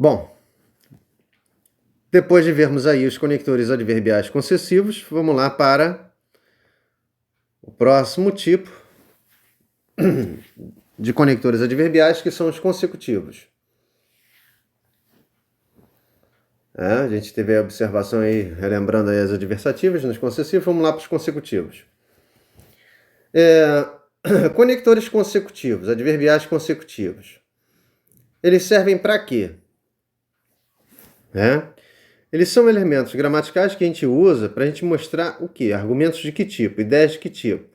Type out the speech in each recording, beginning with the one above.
Bom, depois de vermos aí os conectores adverbiais concessivos, vamos lá para o próximo tipo de conectores adverbiais, que são os consecutivos. A gente teve a observação aí, relembrando aí as adversativas nos concessivos, vamos lá para os consecutivos. Conectores consecutivos, adverbiais consecutivos. Eles servem para quê? Eles são elementos gramaticais que a gente usa para a gente mostrar o quê? Argumentos de que tipo? Ideias de que tipo?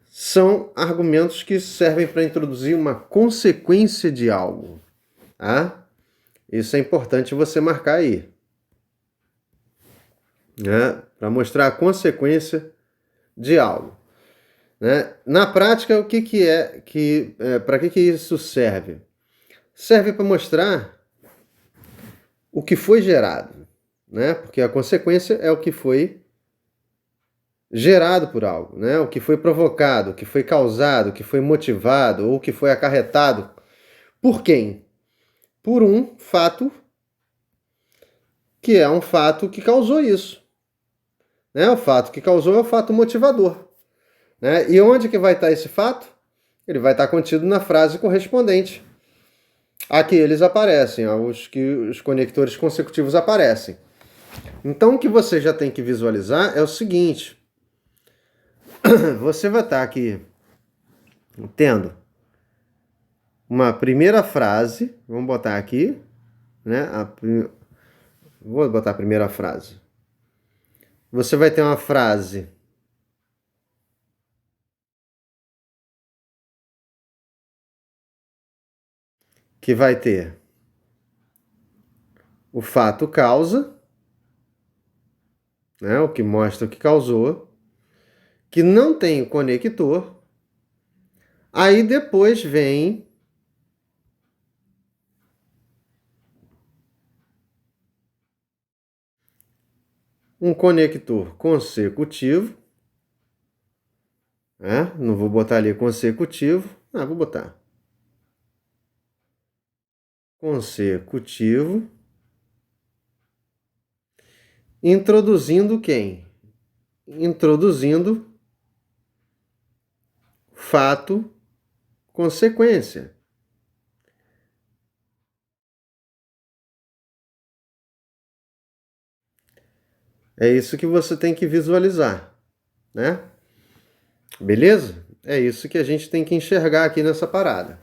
São argumentos que servem para introduzir uma consequência de algo. Tá? Isso é importante você marcar aí. Para mostrar a consequência de algo. Na prática, o que é para que isso serve? Serve para mostrar o que foi gerado, porque a consequência é o que foi gerado por algo, o que foi provocado, o que foi causado, o que foi motivado ou o que foi acarretado. Por quem? Por um fato que é um fato que causou isso. O fato que causou é o fato motivador. E onde que vai estar esse fato? Ele vai estar contido na frase correspondente a que eles aparecem, aos que os conectores consecutivos aparecem. Então, o que você já tem que visualizar é o seguinte. Você vai estar aqui tendo uma primeira frase, vamos botar aqui, vou botar a primeira frase. Você vai ter uma frase que vai ter o fato causa, o que mostra o que causou, que não tem o conector. Aí depois vem um conector consecutivo. Não vou botar ali consecutivo. Vou botar consecutivo. Introduzindo quem? Introduzindo fato, consequência. É isso que você tem que visualizar, Beleza? É isso que a gente tem que enxergar aqui nessa parada.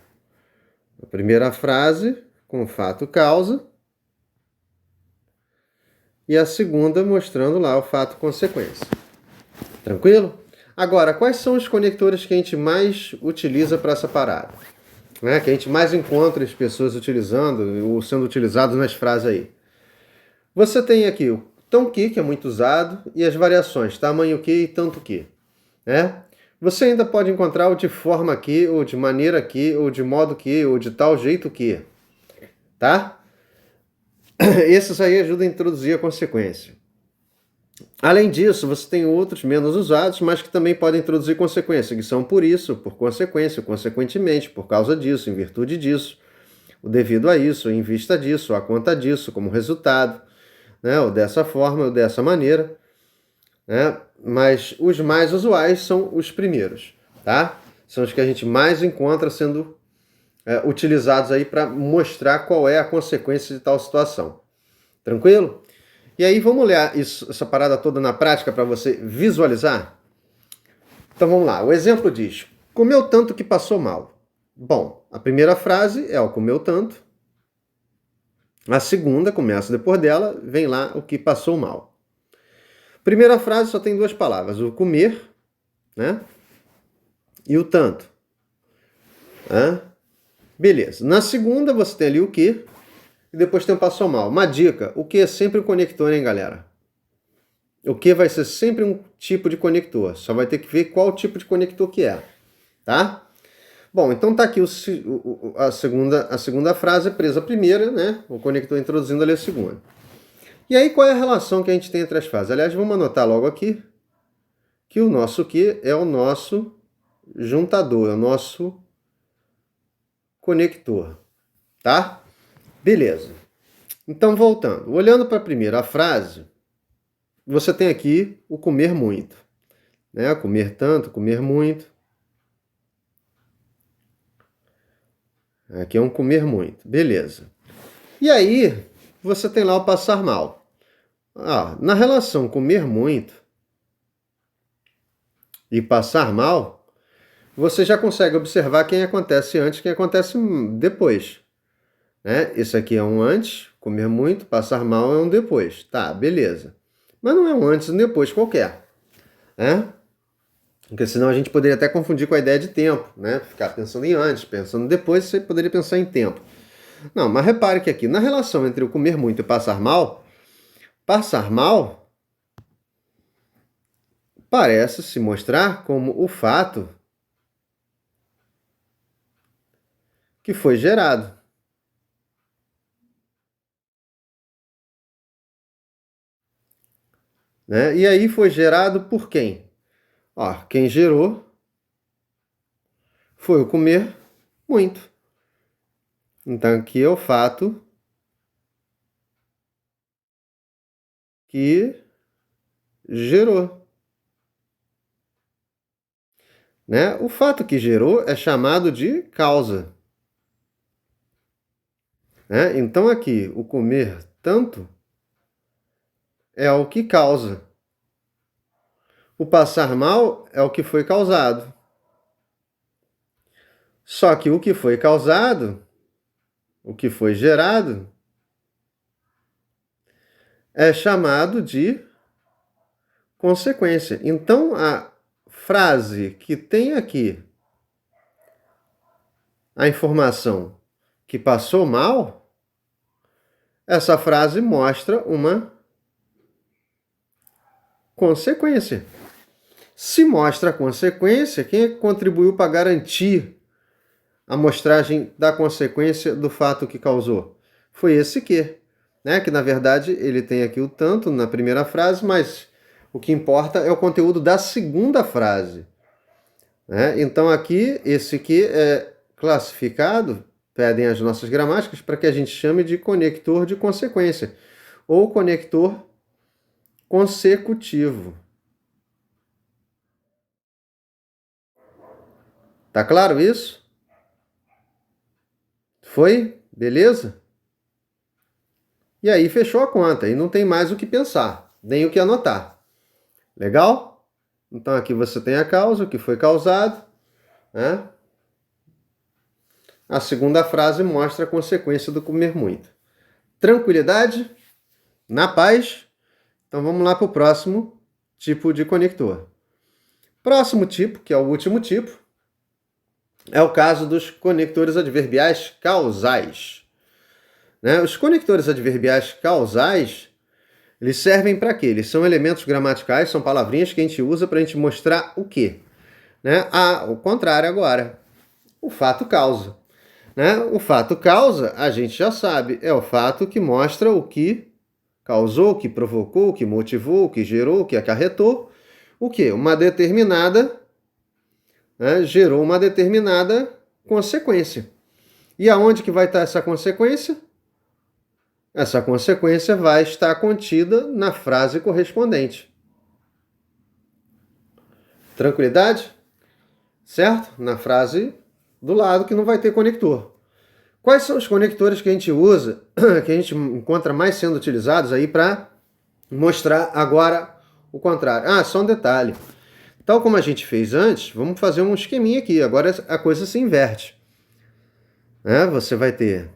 A primeira frase com fato causa e a segunda mostrando lá o fato consequência. Tranquilo? Agora, quais são os conectores que a gente mais utiliza para essa parada? Que a gente mais encontra as pessoas utilizando ou sendo utilizados nas frases aí. Você tem aqui o tão que é muito usado, e as variações, tamanho que e tanto que. Você ainda pode encontrar o de forma que, ou de maneira que, ou de modo que, ou de tal jeito que. Tá? Esses aí ajudam a introduzir a consequência. Além disso, você tem outros menos usados, mas que também podem introduzir consequência, que são por isso, por consequência, consequentemente, por causa disso, em virtude disso, o devido a isso, em vista disso, a conta disso, como resultado, ou dessa forma, ou dessa maneira. Mas os mais usuais são os primeiros, tá? São os que a gente mais encontra sendo utilizados aí para mostrar qual é a consequência de tal situação. Tranquilo? E aí vamos olhar essa parada toda na prática para você visualizar? Então vamos lá. O exemplo diz: comeu tanto que passou mal. Bom, a primeira frase é o comeu tanto. A segunda, começa depois dela, vem lá o que passou mal. Primeira frase só tem duas palavras, o comer, e o tanto. Beleza. Na segunda você tem ali o que, e depois tem o passou mal. Uma dica, o que é sempre um conector, hein, galera? O que vai ser sempre um tipo de conector. Só vai ter que ver qual tipo de conector que é, tá? Bom, então tá aqui a segunda frase presa a primeira, O conector introduzindo ali a segunda. E aí, qual é a relação que a gente tem entre as frases? Aliás, vamos anotar logo aqui que o nosso que é o nosso juntador, é o nosso conector, tá? Beleza. Então, voltando. Olhando para a primeira frase, você tem aqui o comer muito. Né? Comer tanto, comer muito. Aqui é um comer muito. Beleza. E aí, você tem lá o passar mal. Na relação comer muito e passar mal, você já consegue observar quem acontece antes e quem acontece depois. Né? Esse aqui é um antes, comer muito, passar mal é um depois. Tá, beleza. Mas não é um antes e um depois qualquer. Né? Porque senão a gente poderia até confundir com a ideia de tempo. Né? Ficar pensando em antes, pensando depois, você poderia pensar em tempo. Não, mas repare que aqui, na relação entre o comer muito e passar mal parece se mostrar como o fato que foi gerado. Né? E aí foi gerado por quem? Quem gerou foi o comer muito. Então aqui é o fato que gerou. Né? O fato que gerou é chamado de causa. Né? Então aqui, o comer tanto é o que causa. O passar mal é o que foi causado. Só que o que foi causado, o que foi gerado, é chamado de consequência. Então a frase que tem aqui a informação que passou mal, essa frase mostra uma consequência. Se mostra a consequência, quem é que contribuiu para garantir a mostragem da consequência do fato que causou? Foi esse que, né? Que na verdade ele tem aqui o tanto na primeira frase, mas o que importa é o conteúdo da segunda frase. Né? Então aqui, esse que é classificado, pedem as nossas gramáticas, para que a gente chame de conector de consequência, ou conector consecutivo. Tá claro isso? Foi? Beleza? E aí fechou a conta, e não tem mais o que pensar, nem o que anotar. Legal? Então aqui você tem a causa, o que foi causado, né? A segunda frase mostra a consequência do comer muito. Tranquilidade? Na paz? Então vamos lá para o próximo tipo de conector. Próximo tipo, que é o último tipo, é o caso dos conectores adverbiais causais. Né? Os conectores adverbiais causais, eles servem para quê? Eles são elementos gramaticais, são palavrinhas que a gente usa para a gente mostrar o quê? Né? O contrário agora. O fato causa. Né? O fato causa, a gente já sabe, é o fato que mostra o que causou, o que provocou, o que motivou, o que gerou, o que acarretou. O que? Uma determinada, né? Gerou uma determinada consequência. E aonde que vai estar essa consequência? Essa consequência vai estar contida na frase correspondente. Tranquilidade? Certo? Na frase do lado que não vai ter conector. Quais são os conectores que a gente usa, que a gente encontra mais sendo utilizados aí para mostrar agora o contrário? Só um detalhe. Tal como a gente fez antes, vamos fazer um esqueminha aqui. Agora a coisa se inverte. Você vai ter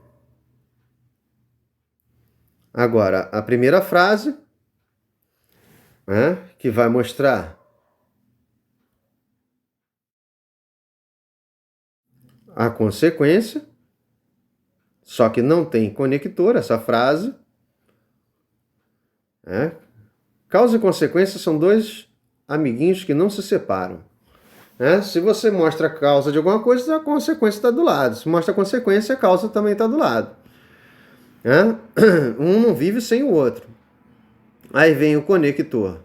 agora a primeira frase, que vai mostrar a consequência, só que não tem conector essa frase. Causa e consequência são dois amiguinhos que não se separam. Se você mostra a causa de alguma coisa, a consequência está do lado. Se mostra a consequência, a causa também está do lado. Um não vive sem o outro. Aí vem o conector,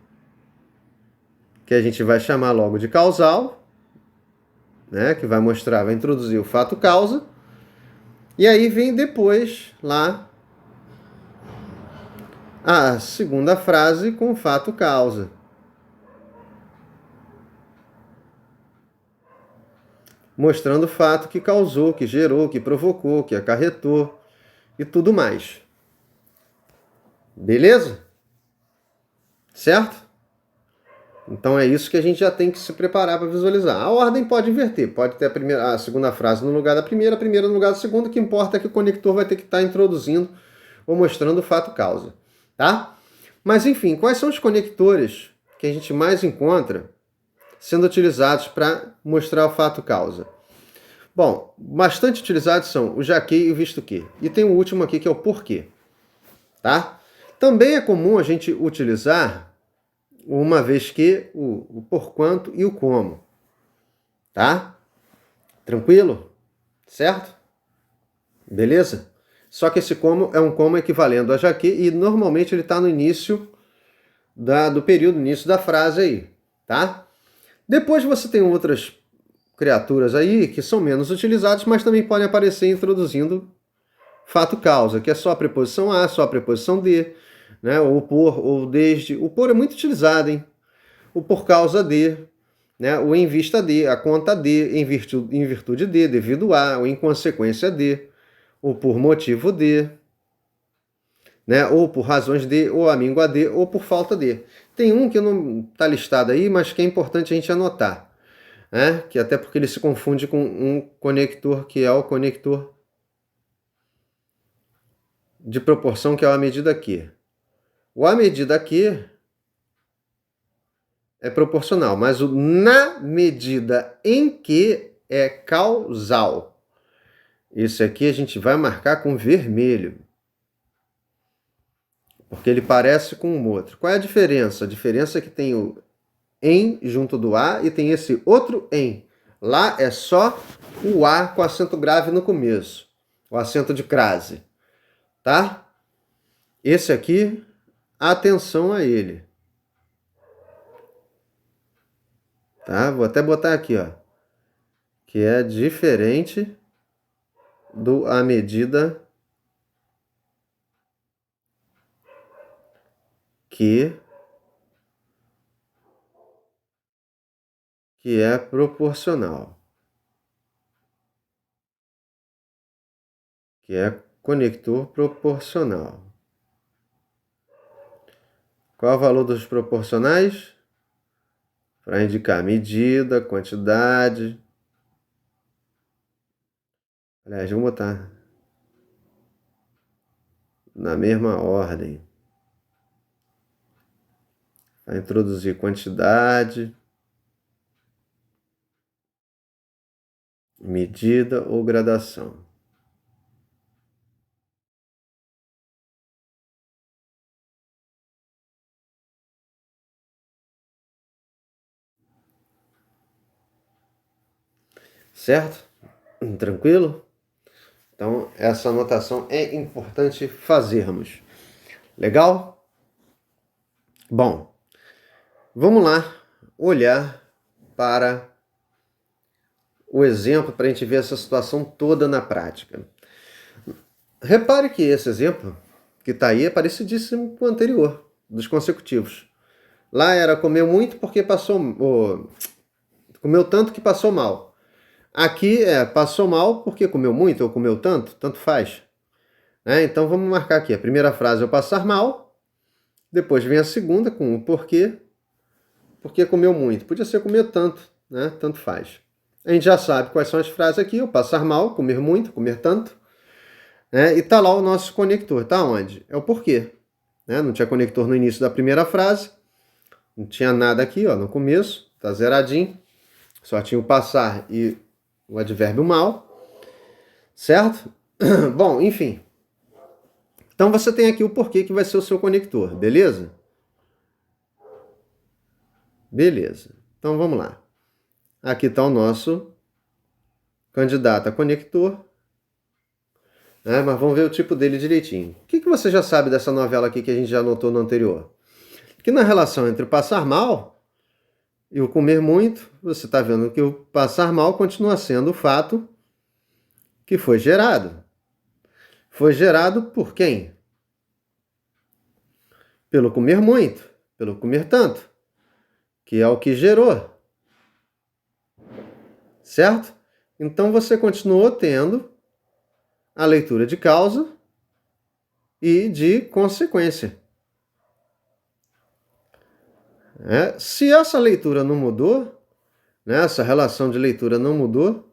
que a gente vai chamar logo de causal, que vai introduzir o fato causa. E aí vem depois lá a segunda frase com fato causa. Mostrando o fato que causou, que gerou, que provocou, que acarretou e tudo mais. Beleza? Certo? Então é isso que a gente já tem que se preparar para visualizar. A ordem pode inverter, pode ter a segunda frase no lugar da primeira, a primeira no lugar da segunda. O que importa é que o conector vai ter que estar introduzindo ou mostrando o fato causa. Tá? Mas enfim, quais são os conectores que a gente mais encontra sendo utilizados para mostrar o fato causa? Bom, bastante utilizados são o já que e o visto que. E tem o último aqui que é o porquê. Tá? Também é comum a gente utilizar uma vez que o porquanto e o como. Tá? Tranquilo? Certo? Beleza? Só que esse como é um como equivalendo a já que e normalmente ele está no início do período, no início da frase aí. Tá? Depois você tem outras criaturas aí que são menos utilizadas, mas também podem aparecer introduzindo fato causa, que é só a preposição a, só a preposição de, né? Ou por, ou desde. O por é muito utilizado, hein? O por causa de, né? O em vista de, a conta de, em virtude de, devido a, ou em consequência de, ou por motivo de, né? Ou por razões de, ou a míngua de, ou por falta de. Tem um que não está listado aí, mas que é importante a gente anotar. Que até porque ele se confunde com um conector que é o conector de proporção, que é o à medida que. O à medida que é proporcional, mas o na medida em que é causal. Esse aqui a gente vai marcar com vermelho, porque ele parece com o outro. Qual é a diferença? A diferença é que tem o em junto do a e tem esse outro em. Lá é só o a com acento grave no começo, o acento de crase, tá? Esse aqui, atenção a ele. Tá? Vou até botar aqui, ó, que é diferente do à medida que é proporcional. Que é conector proporcional. Qual é o valor dos proporcionais? Para indicar medida, quantidade. Aliás, vamos botar na mesma ordem. Para introduzir quantidade, medida ou gradação. Certo? Tranquilo? Então, essa anotação é importante fazermos. Legal? Bom, vamos lá olhar para o exemplo para a gente ver essa situação toda na prática. Repare que esse exemplo que está aí é parecidíssimo com o anterior, dos consecutivos. Lá era comeu muito porque comeu tanto que passou mal. Aqui é passou mal porque comeu muito ou comeu tanto, tanto faz. Então vamos marcar aqui. A primeira frase é o passar mal, depois vem a segunda com o porquê, porque comeu muito. Podia ser comer tanto, né? Tanto faz. A gente já sabe quais são as frases aqui, o passar mal, comer muito, comer tanto. E tá lá o nosso conector. Tá onde? É o porquê. Não tinha conector no início da primeira frase. Não tinha nada aqui, ó, no começo. Tá zeradinho. Só tinha o passar e o advérbio mal. Certo? Bom, enfim. Então você tem aqui o porquê que vai ser o seu conector, beleza? Beleza. Então vamos lá. Aqui está o nosso candidato a conector. Mas vamos ver o tipo dele direitinho. O que você já sabe dessa novela aqui que a gente já notou no anterior? Que na relação entre o passar mal e o comer muito, você está vendo que o passar mal continua sendo o fato que foi gerado. foi gerado por quem? Pelo comer muito, pelo comer tanto, que é o que gerou. Certo? Então você continuou tendo a leitura de causa e de consequência. Se essa leitura não mudou, né, essa relação de leitura não mudou,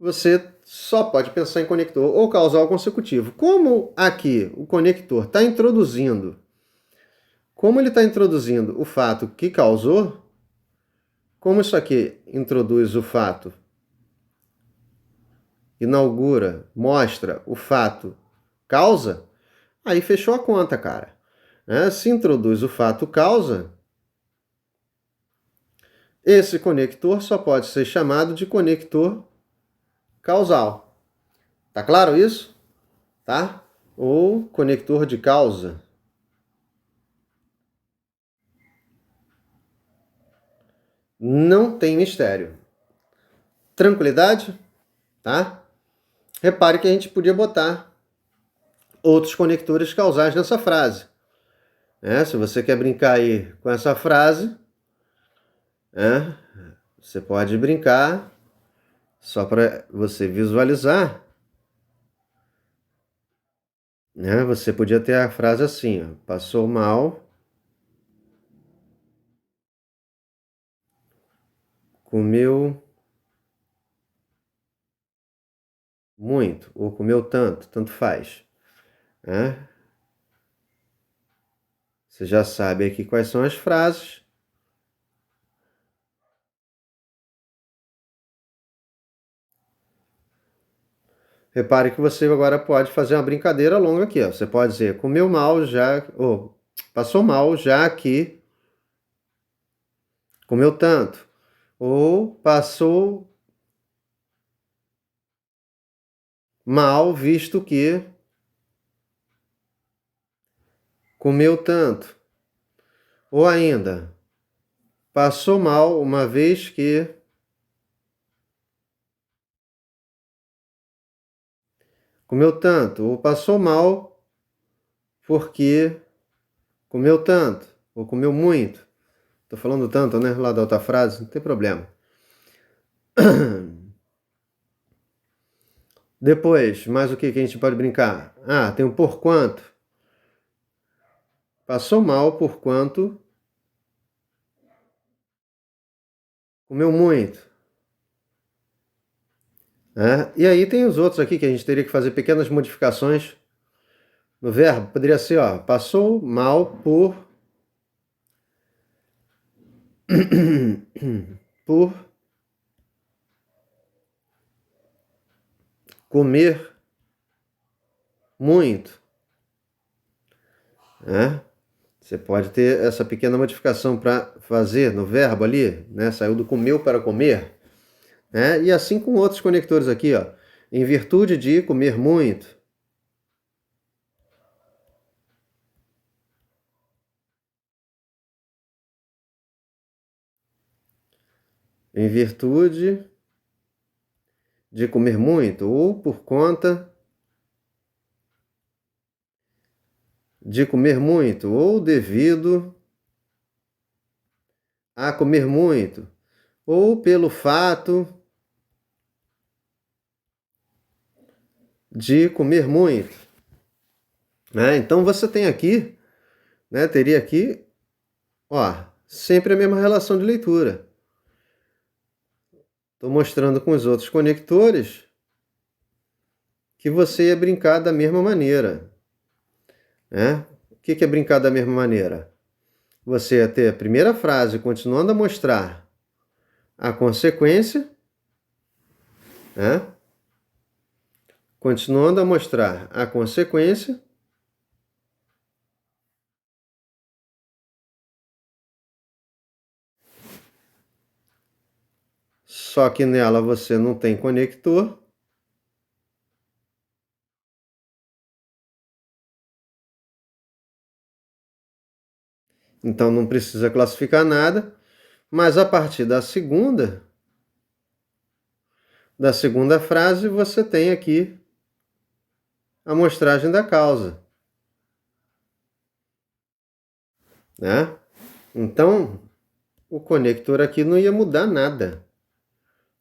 você só pode pensar em conector ou causal consecutivo. Como aqui o conector está introduzindo, como ele está introduzindo o fato que causou, como isso aqui introduz o fato, inaugura, mostra o fato causa, aí fechou a conta, cara. Se introduz o fato causa, esse conector só pode ser chamado de conector causal. Tá claro isso? Tá? Ou conector de causa. Não tem mistério. Tranquilidade? Tá? Repare que a gente podia botar outros conectores causais nessa frase. Se você quer brincar aí com essa frase, você pode brincar só para você visualizar. Você podia ter a frase assim, ó, passou mal, comeu muito, ou comeu tanto, tanto faz. Você já sabe aqui quais são as frases. Repare que você agora pode fazer uma brincadeira longa aqui. Ó. Você pode dizer, comeu mal já, ou passou mal já que comeu tanto. Ou passou mal visto que comeu tanto. Ou ainda, passou mal uma vez que comeu tanto. Ou passou mal porque comeu tanto. Ou comeu muito. Tô falando tanto, né? Lá da outra frase, não tem problema. Depois, mais o que a gente pode brincar? Tem o por quanto. Passou mal por quanto comeu muito. E aí tem os outros aqui que a gente teria que fazer pequenas modificações no verbo. Poderia ser, ó, passou mal por por comer muito. Você pode ter essa pequena modificação para fazer no verbo ali, saiu do comeu para comer. E assim com outros conectores aqui, ó, em virtude de comer muito. Em virtude de comer muito, ou por conta de comer muito, ou devido a comer muito, ou pelo fato de comer muito. Então você tem aqui, teria aqui, ó, sempre a mesma relação de leitura. Estou mostrando com os outros conectores que você ia brincar da mesma maneira. O que é brincar da mesma maneira? Você ia ter a primeira frase continuando a mostrar a consequência, continuando a mostrar a consequência, só que nela você não tem conector. Então não precisa classificar nada, mas a partir da segunda frase você tem aqui amostragem da causa. Né? Então, o conector aqui não ia mudar nada.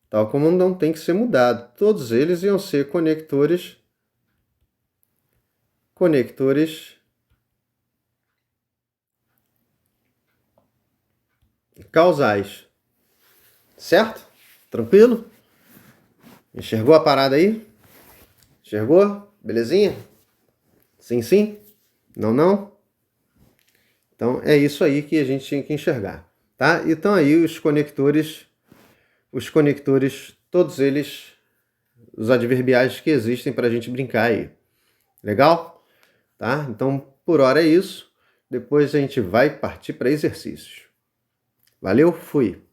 Tal como não tem que ser mudado. Todos eles iam ser conectores causais. Certo? Tranquilo? Enxergou a parada aí? Enxergou? Belezinha? Sim, sim? Não, não? Então é isso aí que a gente tinha que enxergar, tá? Então aí os conectores, todos eles, os adverbiais que existem para a gente brincar aí. Legal? Tá? Então por hora é isso. Depois a gente vai partir para exercícios. Valeu, fui!